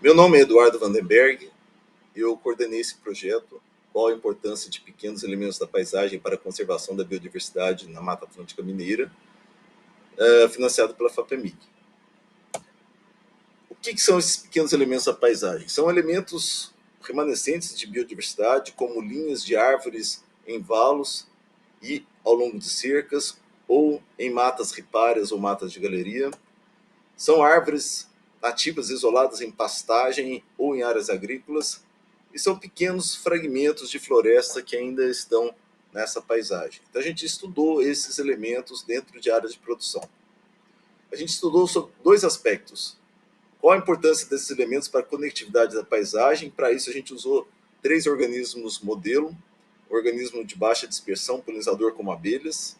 Meu nome é Eduardo Vandenberg, eu coordenei esse projeto, qual a importância de pequenos elementos da paisagem para a conservação da biodiversidade na Mata Atlântica Mineira, financiado pela FAPEMIG. O que são esses pequenos elementos da paisagem? São elementos remanescentes de biodiversidade, como linhas de árvores em valos e ao longo de cercas, ou em matas ripárias ou matas de galeria. São árvores nativas isoladas em pastagem ou em áreas agrícolas, e são pequenos fragmentos de floresta que ainda estão nessa paisagem. Então a gente estudou esses elementos dentro de áreas de produção. A gente estudou sobre dois aspectos. Qual a importância desses elementos para a conectividade da paisagem? Para isso a gente usou 3 organismos modelo: um organismo de baixa dispersão, polinizador como abelhas;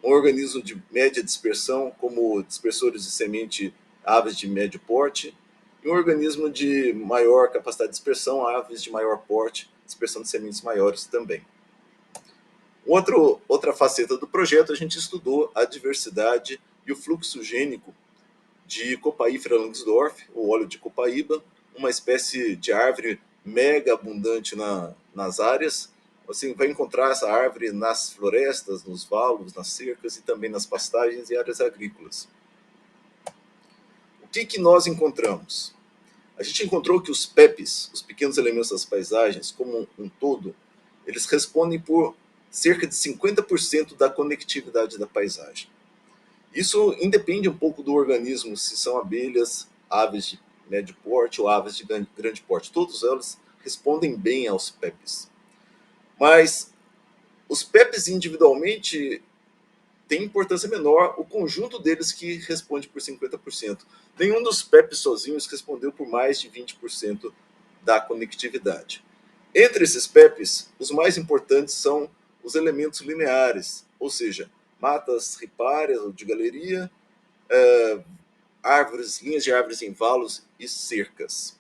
um organismo de média dispersão, como dispersores de semente, aves de médio porte; e um organismo de maior capacidade de dispersão, aves de maior porte, dispersão de sementes maiores também. Outra faceta do projeto, a gente estudou a diversidade e o fluxo gênico de Copaífera Langsdorff, ou óleo de copaíba, uma espécie de árvore mega abundante nas áreas. Você vai encontrar essa árvore nas florestas, nos valos, nas cercas e também nas pastagens e áreas agrícolas. O que nós encontramos? A gente encontrou que os PEPs, os pequenos elementos das paisagens, como um todo, eles respondem por cerca de 50% da conectividade da paisagem. Isso independe um pouco do organismo, se são abelhas, aves de médio porte ou aves de grande porte. Todos elas respondem bem aos PEPs. Mas os PEPs individualmente têm importância menor, o conjunto deles que responde por 50%. Nenhum dos PEPs sozinhos respondeu por mais de 20% da conectividade. Entre esses PEPs, os mais importantes são os elementos lineares, ou seja, matas ripárias ou de galeria, árvores, linhas de árvores em valos e cercas.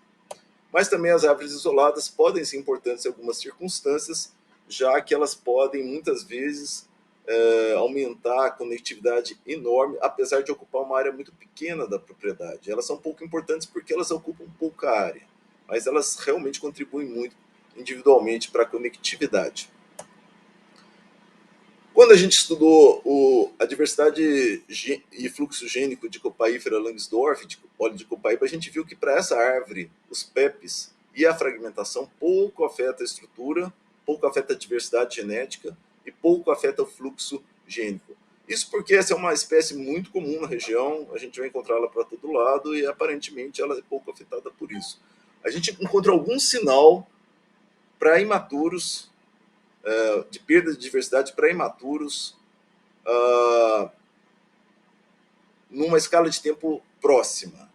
Mas também as árvores isoladas podem ser importantes em algumas circunstâncias, já que elas podem muitas vezes aumentar a conectividade enorme, apesar de ocupar uma área muito pequena da propriedade. Elas são pouco importantes porque elas ocupam pouca área, mas elas realmente contribuem muito individualmente para a conectividade. Quando a gente estudou a diversidade e fluxo gênico de Copaífera Langsdorff, de óleo de copaíba, a gente viu que para essa árvore, os PEPs e a fragmentação pouco afeta a estrutura, pouco afeta a diversidade genética e pouco afeta o fluxo gênico. Isso porque essa é uma espécie muito comum na região, a gente vai encontrá-la para todo lado e aparentemente ela é pouco afetada por isso. A gente encontrou algum sinal para imaturos, de perda de diversidade para imaturos, numa escala de tempo próxima,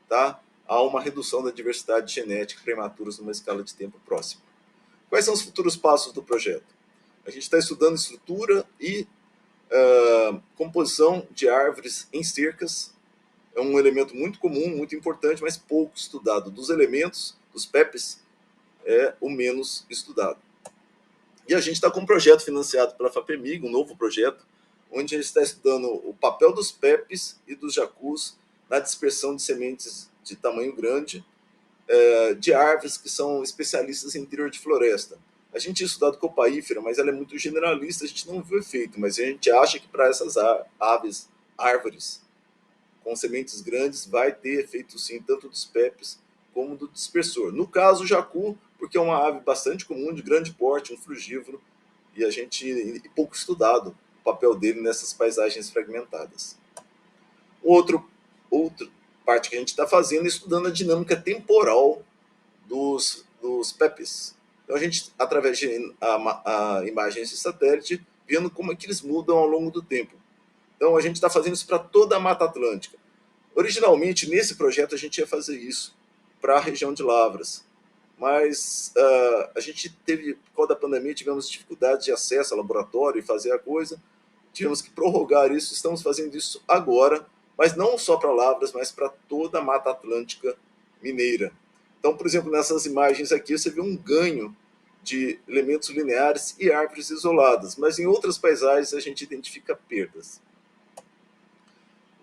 tá? Há uma redução da diversidade genética para imaturos numa escala de tempo próxima. Quais são os futuros passos do projeto? A gente está estudando estrutura e composição de árvores em cercas. É um elemento muito comum, muito importante, mas pouco estudado. Dos elementos, dos PEPs, é o menos estudado. E a gente está com um projeto financiado pela FAPEMIG, um novo projeto, onde a gente está estudando o papel dos PEPs e dos jacus na dispersão de sementes de tamanho grande, de árvores que são especialistas em interior de floresta. A gente tinha estudado copaífera, mas ela é muito generalista, a gente não viu efeito, mas a gente acha que para essas árvores com sementes grandes vai ter efeito sim, tanto dos PEPs como do dispersor. No caso, o jacu, porque é uma ave bastante comum, de grande porte, um frugívoro, e a gente pouco estudado o papel dele nessas paisagens fragmentadas. Outra parte que a gente está fazendo é estudando a dinâmica temporal dos PEPs. Então a gente, através de imagens de satélite, vendo como é que eles mudam ao longo do tempo. Então a gente está fazendo isso para toda a Mata Atlântica. Originalmente, nesse projeto, a gente ia fazer isso para a região de Lavras, mas a gente teve, por causa da pandemia, tivemos dificuldade de acesso ao laboratório e fazer a coisa, tivemos que prorrogar isso, estamos fazendo isso agora, mas não só para Lavras, mas para toda a Mata Atlântica Mineira. Então, por exemplo, nessas imagens aqui, você vê um ganho de elementos lineares e árvores isoladas, mas em outras paisagens a gente identifica perdas.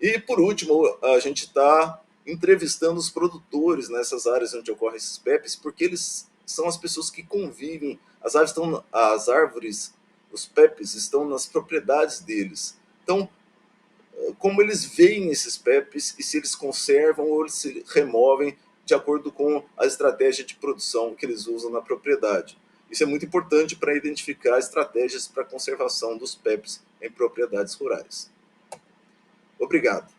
E, por último, a gente está entrevistando os produtores nessas áreas onde ocorrem esses PEPs, porque eles são as pessoas que convivem, as árvores, os PEPs estão nas propriedades deles. Então, como eles veem esses PEPs e se eles conservam ou eles se removem de acordo com a estratégia de produção que eles usam na propriedade. Isso é muito importante para identificar estratégias para a conservação dos PEPs em propriedades rurais. Obrigado.